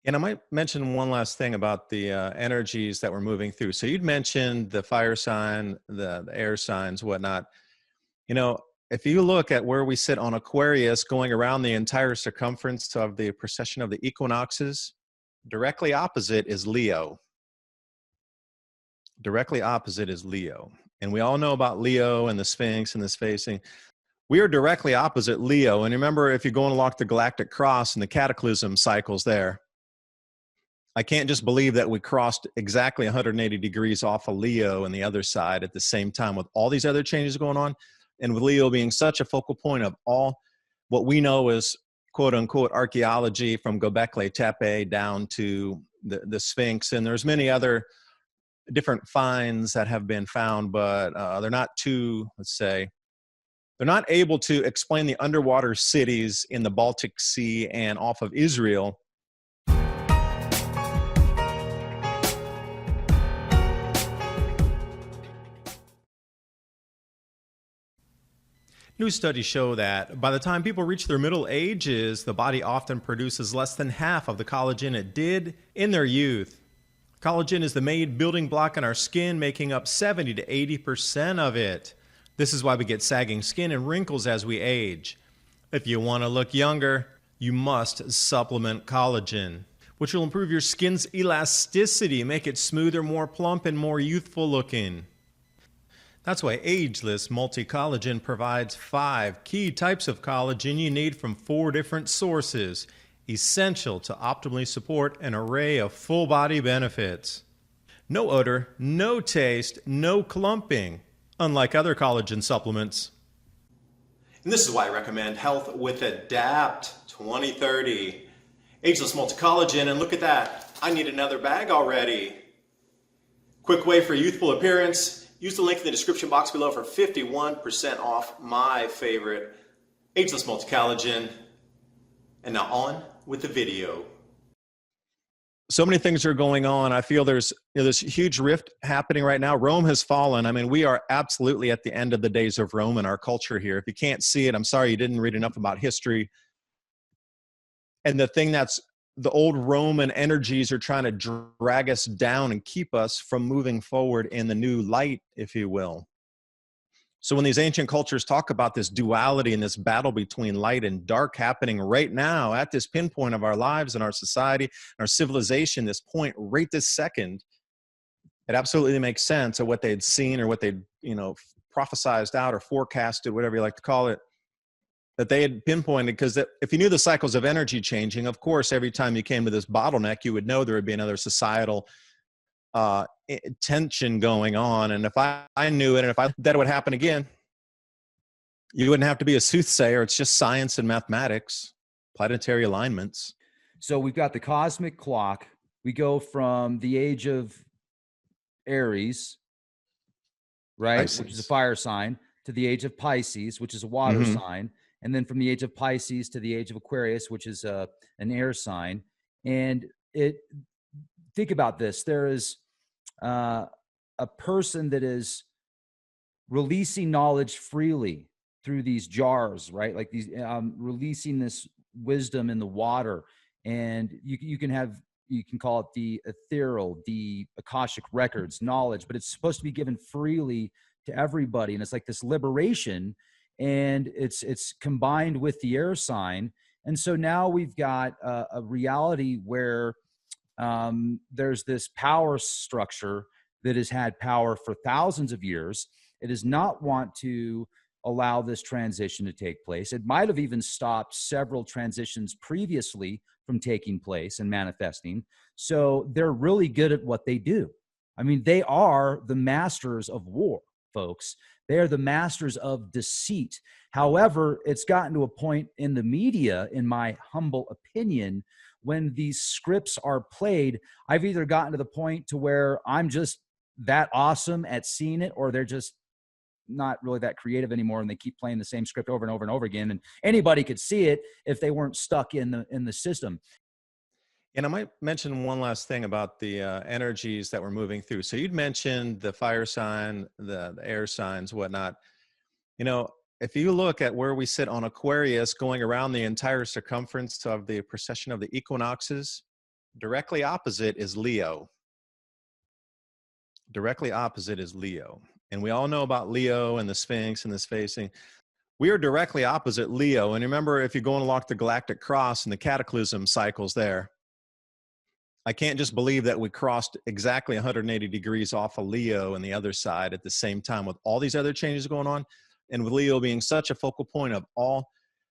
And I might mention one last thing about the energies that we're moving through. So you'd mentioned the fire sign, the air signs, whatnot. You know, if you look at where we sit on Aquarius going around the entire circumference of the precession of the equinoxes, directly opposite is Leo. Directly opposite is Leo. And we all know about Leo and the Sphinx and this facing. We are directly opposite Leo. And remember, if you're going along the galactic cross and the cataclysm cycles there, I can't just believe that we crossed exactly 180 degrees off of Leo and the other side at the same time with all these other changes going on. And with Leo being such a focal point of all what we know is quote unquote archaeology from Göbekli Tepe down to the Sphinx. And there's many other different finds that have been found, but they're not too, let's say, they're not able to explain the underwater cities in the Baltic Sea and off of Israel. New studies show that by the time people reach their middle ages, the body often produces less than half of the collagen it did in their youth. Collagen is the main building block in our skin, making up 70 to 80% of it. This is why we get sagging skin and wrinkles as we age. If you want to look younger, you must supplement collagen, which will improve your skin's elasticity, make it smoother, more plump, and more youthful looking. That's why Ageless Multi-Collagen provides 5 key types of collagen you need from 4 different sources, essential to optimally support an array of full-body benefits. No odor, no taste, no clumping, unlike other collagen supplements. And this is why I recommend Health with Adapt 2030. Ageless Multi-Collagen, and look at that, I need another bag already. Quick way for youthful appearance. Use the link in the description box below for 51% off my favorite Ageless Multi-Collagen. And now on with the video. So many things are going on. I feel there's this huge rift happening right now. Rome has fallen. I mean, we are absolutely at the end of the days of Rome in our culture here. If you can't see it, I'm sorry you didn't read enough about history. And the thing that's the old Roman energies are trying to drag us down and keep us from moving forward in the new light, if you will. So when these ancient cultures talk about this duality and this battle between light and dark happening right now at this pinpoint of our lives and our society and our civilization, this point right this second, it absolutely makes sense of what they'd seen or what they'd, prophesized out or forecasted, whatever you like to call it, that they had pinpointed. Because if you knew the cycles of energy changing, of course, every time you came to this bottleneck, you would know there would be another societal tension going on. And if I knew it, and if that would happen again, you wouldn't have to be a soothsayer. It's just science and mathematics, planetary alignments. So we've got the cosmic clock. We go from the age of Aries, right, Pisces, which is a fire sign, to the age of Pisces, which is a water sign. And then from the age of Pisces to the age of Aquarius, which is an air sign. And think about this. There is a person that is releasing knowledge freely through these jars, right? Like these, releasing this wisdom in the water. And you can call it the ethereal, the Akashic records, knowledge, but it's supposed to be given freely to everybody. And it's like this liberation, and it's combined with the air sign. And so now we've got a reality where there's this power structure that has had power for thousands of years. It does not want to allow this transition to take place. It might have even stopped several transitions previously from taking place and manifesting. So they're really good at what they do. I mean, they are the masters of war, folks. They are the masters of deceit. However, it's gotten to a point in the media, in my humble opinion, when these scripts are played, I've either gotten to the point to where I'm just that awesome at seeing it, or they're just not really that creative anymore, and they keep playing the same script over and over and over again. And anybody could see it if they weren't stuck in the system. And I might mention one last thing about the energies that we're moving through. So you'd mentioned the fire sign, the air signs, whatnot. If you look at where we sit on Aquarius going around the entire circumference of the precession of the equinoxes, Directly opposite is Leo. Directly opposite is Leo. And we all know about Leo and the Sphinx and this facing. We are directly opposite Leo. And remember, if you're going along the galactic cross and the cataclysm cycles there, I can't just believe that we crossed exactly 180 degrees off of Leo and the other side at the same time with all these other changes going on. And with Leo being such a focal point of all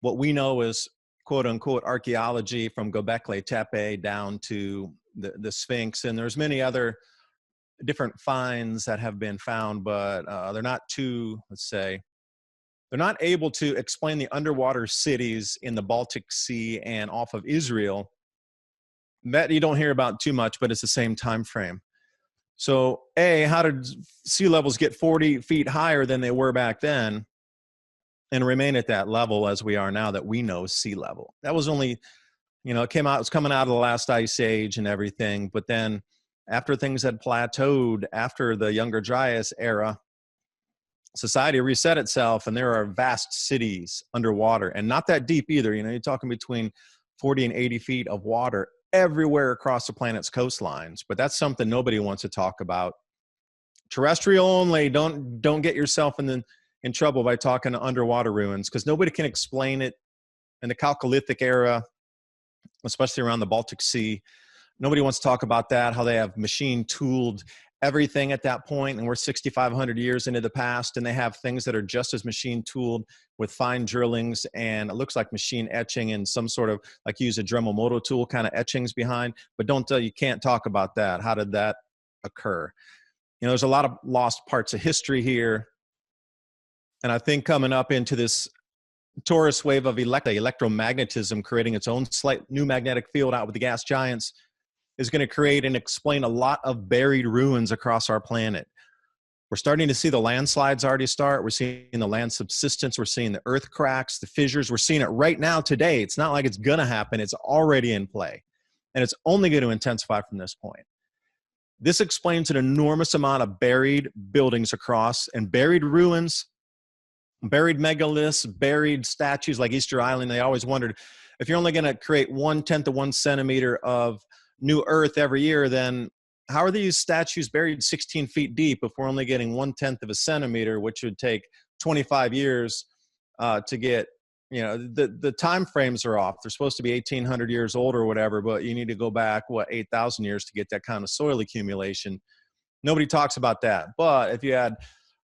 what we know is quote unquote archaeology from Göbekli Tepe down to the Sphinx. And there's many other different finds that have been found, but they're not too, let's say, they're not able to explain the underwater cities in the Baltic Sea and off of Israel. That you don't hear about too much, but it's the same time frame. So how did sea levels get 40 feet higher than they were back then and remain at that level as we are now that we know sea level? That was only, it was coming out of the last ice age and everything. But then after things had plateaued, after the Younger Dryas era, society reset itself, and there are vast cities underwater and not that deep either. You're talking between 40 and 80 feet of water everywhere across the planet's coastlines. But that's something nobody wants to talk about. Terrestrial only. Don't get yourself in trouble by talking to underwater ruins, because nobody can explain it. In the Chalcolithic era, especially around the Baltic Sea, nobody wants to talk about that, how they have machine tooled everything at that point, and we're 6,500 years into the past, and they have things that are just as machine tooled with fine drillings, and it looks like machine etching and some sort of, like, use a Dremel moto tool kind of etchings behind. But you can't talk about that. How did that occur? There's a lot of lost parts of history here, and I think coming up into this Taurus wave of electromagnetism creating its own slight new magnetic field out with the gas giants is going to create and explain a lot of buried ruins across our planet. We're starting to see the landslides already start. We're seeing the land subsidence. We're seeing the earth cracks, the fissures. We're seeing it right now today. It's not like it's going to happen. It's already in play. And it's only going to intensify from this point. This explains an enormous amount of buried buildings across, and buried ruins, buried megaliths, buried statues like Easter Island. They always wondered, if you're only going to create 1/10 of 1 centimeter of new earth every year, then how are these statues buried 16 feet deep if we're only getting 1/10 of a centimeter, which would take 25 years to get, the time frames are off. They're supposed to be 1,800 years old or whatever, but you need to go back, 8,000 years to get that kind of soil accumulation. Nobody talks about that. But if you had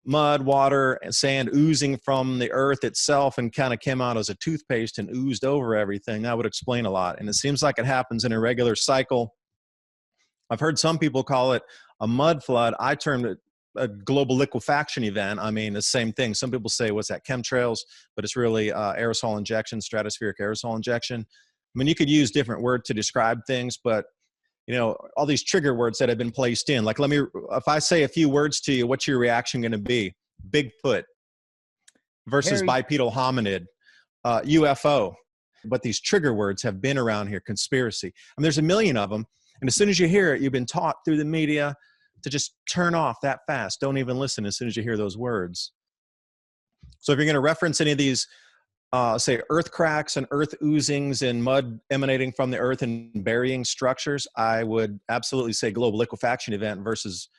mud, water, and sand oozing from the earth itself and kind of came out as a toothpaste and oozed over everything, that would explain a lot. And it seems like it happens in a regular cycle. I've heard some people call it a mud flood. I termed it a global liquefaction event. I mean, the same thing. Some people say, what's that, chemtrails? But it's really aerosol injection, stratospheric aerosol injection. I mean, you could use different words to describe things, but all these trigger words that have been placed in, like, if I say a few words to you, what's your reaction going to be? Bigfoot versus bipedal hominid, UFO. But these trigger words have been around here. Conspiracy. I mean, there's a million of them. And as soon as you hear it, you've been taught through the media to just turn off that fast. Don't even listen as soon as you hear those words. So if you're going to reference any of these, say, earth cracks and earth oozings and mud emanating from the earth and burying structures, I would absolutely say global liquefaction event versus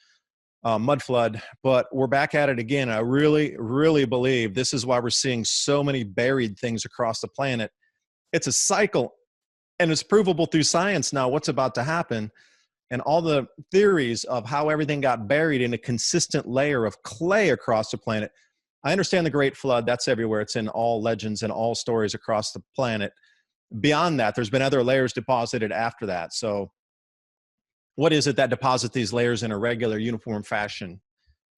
mud flood. But we're back at it again. I really, really believe this is why we're seeing so many buried things across the planet. It's a cycle, and it's provable through science now what's about to happen. And all the theories of how everything got buried in a consistent layer of clay across the planet. I understand the Great Flood. That's everywhere. It's in all legends and all stories across the planet. Beyond that, there's been other layers deposited after that. So what is it that deposits these layers in a regular, uniform fashion?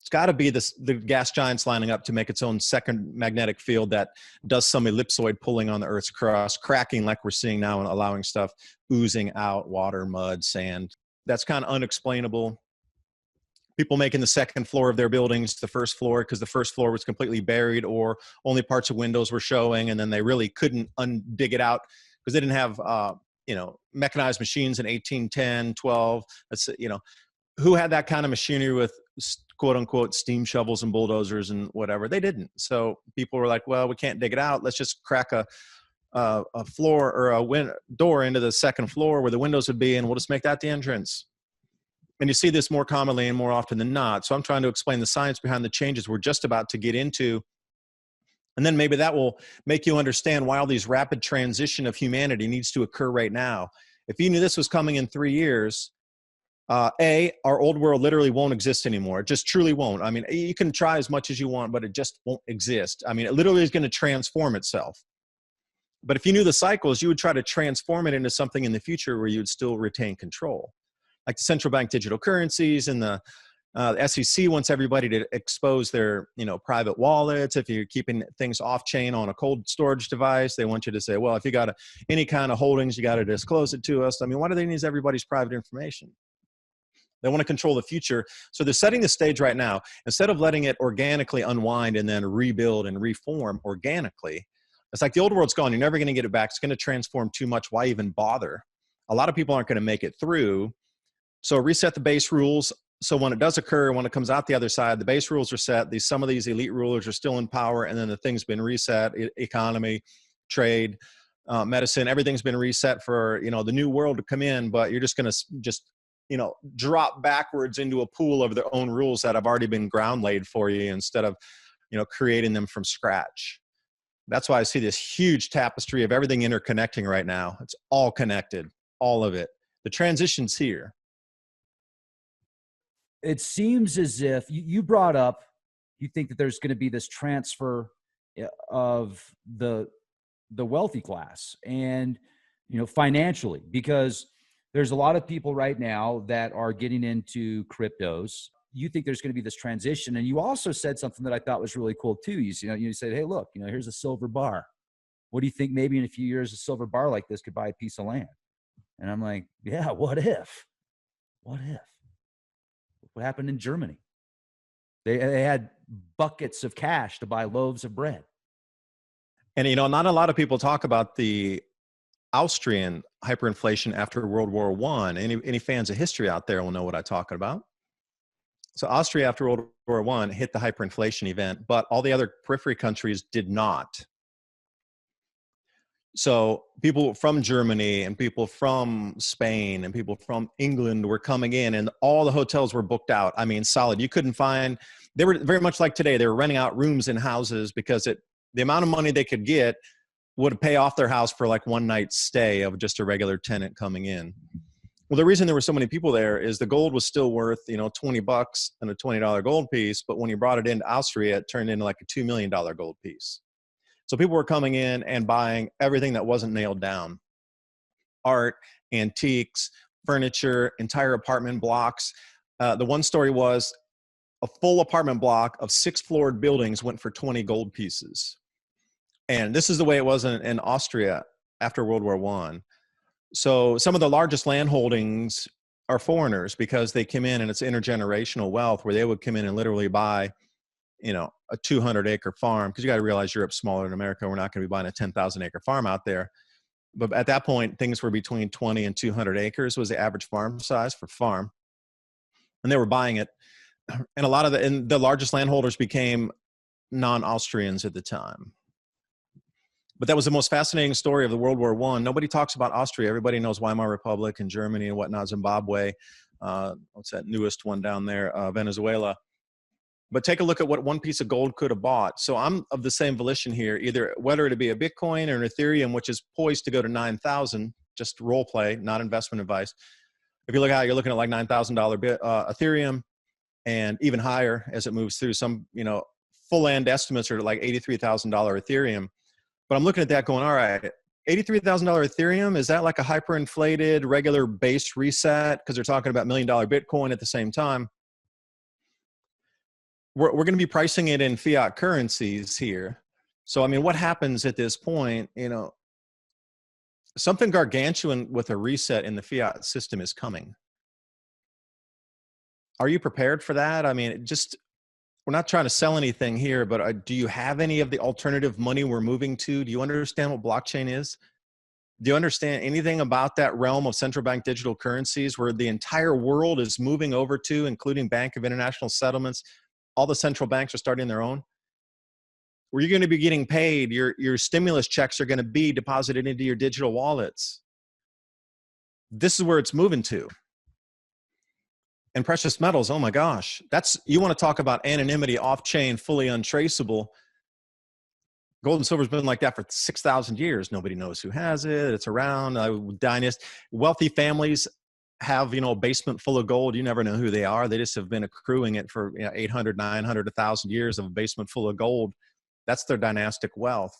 It's got to be the gas giants lining up to make its own second magnetic field that does some ellipsoid pulling on the Earth's crust, cracking like we're seeing now, and allowing stuff oozing out, water, mud, sand. That's kind of unexplainable. People making the second floor of their buildings the first floor because the first floor was completely buried or only parts of windows were showing, and then they really couldn't dig it out because they didn't have mechanized machines in 1810, 12. That's, who had that kind of machinery with quote unquote steam shovels and bulldozers and whatever? They didn't. So people were like, well, we can't dig it out. Let's just crack a a floor or a door into the second floor where the windows would be, and we'll just make that the entrance. And you see this more commonly and more often than not. So I'm trying to explain the science behind the changes we're just about to get into. And then maybe that will make you understand why all these rapid transition of humanity needs to occur right now. If you knew this was coming in 3 years, our old world literally won't exist anymore. It just truly won't. I mean, you can try as much as you want, but it just won't exist. I mean, it literally is going to transform itself. But if you knew the cycles, you would try to transform it into something in the future where you would still retain control. Like the central bank digital currencies and the SEC wants everybody to expose their, private wallets. If you're keeping things off chain on a cold storage device, they want you to say, well, if you got any kind of holdings, you got to disclose it to us. I mean, why do they need everybody's private information? They want to control the future. So they're setting the stage right now. Instead of letting it organically unwind and then rebuild and reform organically, it's like the old world's gone. You're never going to get it back. It's going to transform too much. Why even bother? A lot of people aren't going to make it through. So reset the base rules. So when it does occur, when it comes out the other side, the base rules are set. Some of these elite rulers are still in power, and then the thing's been reset. Economy, trade, medicine, everything's been reset for the new world to come in. But you're just going to drop backwards into a pool of their own rules that have already been ground laid for you instead of creating them from scratch. That's why I see this huge tapestry of everything interconnecting right now. It's all connected, all of it. The transition's here. It seems as if you brought up, you think that there's going to be this transfer of the wealthy class and, financially, because there's a lot of people right now that are getting into cryptos. You think there's going to be this transition. And you also said something that I thought was really cool too. You said, hey, look, here's a silver bar. What do you think maybe in a few years, a silver bar like this could buy a piece of land? And I'm like, yeah, what if? What happened in Germany? They had buckets of cash to buy loaves of bread. And, not a lot of people talk about the Austrian hyperinflation after World War I. Any fans of history out there will know what I'm talking about. So Austria after World War I hit the hyperinflation event, but all the other periphery countries did not. So people from Germany and people from Spain and people from England were coming in, and all the hotels were booked out. I mean, solid. You couldn't find, they were very much like today. They were renting out rooms in houses because the amount of money they could get would pay off their house for like one night's stay of just a regular tenant coming in. Well, the reason there were so many people there is the gold was still worth, $20 and a $20 gold piece. But when you brought it into Austria, it turned into like a $2 million gold piece. So people were coming in and buying everything that wasn't nailed down. Art, antiques, furniture, entire apartment blocks. The one story was a full apartment block of 6-floored buildings went for 20 gold pieces. And this is the way it was in Austria after World War I. So some of the largest land holdings are foreigners because they come in and it's intergenerational wealth where they would come in and literally buy, a 200-acre farm. Because you got to realize Europe's smaller than America. We're not going to be buying a 10,000-acre farm out there. But at that point, things were between 20 and 200 acres was the average farm size for farm. And they were buying it. And the largest landholders became non-Austrians at the time. But that was the most fascinating story of the World War I. Nobody talks about Austria. Everybody knows Weimar Republic and Germany and whatnot, Zimbabwe. What's that newest one down there? Venezuela. But take a look at what one piece of gold could have bought. So I'm of the same volition here, either whether it be a Bitcoin or an Ethereum, which is poised to go to 9,000, just role play, not investment advice. If you look at it, you're looking at like $9,000 Ethereum and even higher as it moves through. Some, full end estimates are like $83,000 Ethereum. But I'm looking at that going, all right, $83,000 Ethereum, is that like a hyperinflated regular base reset? Because they're talking about $1 million Bitcoin at the same time. We're going to be pricing it in fiat currencies here. So, I mean, what happens at this point? Something gargantuan with a reset in the fiat system is coming. Are you prepared for that? I mean, we're not trying to sell anything here, but do you have any of the alternative money we're moving to? Do you understand what blockchain is? Do you understand anything about that realm of central bank digital currencies where the entire world is moving over to, including Bank of International Settlements? All the central banks are starting their own. where you're going to be getting paid. Your stimulus checks are going to be deposited into your digital wallets. This is where it's moving to. And precious metals, oh my gosh, you want to talk about anonymity, off-chain, fully untraceable. Gold and silver's been like that for 6,000 years. Nobody knows who has it. It's around. Wealthy families have, a basement full of gold. You never know who they are. They just have been accruing it for 800, 900, 1,000 years of a basement full of gold. That's their dynastic wealth.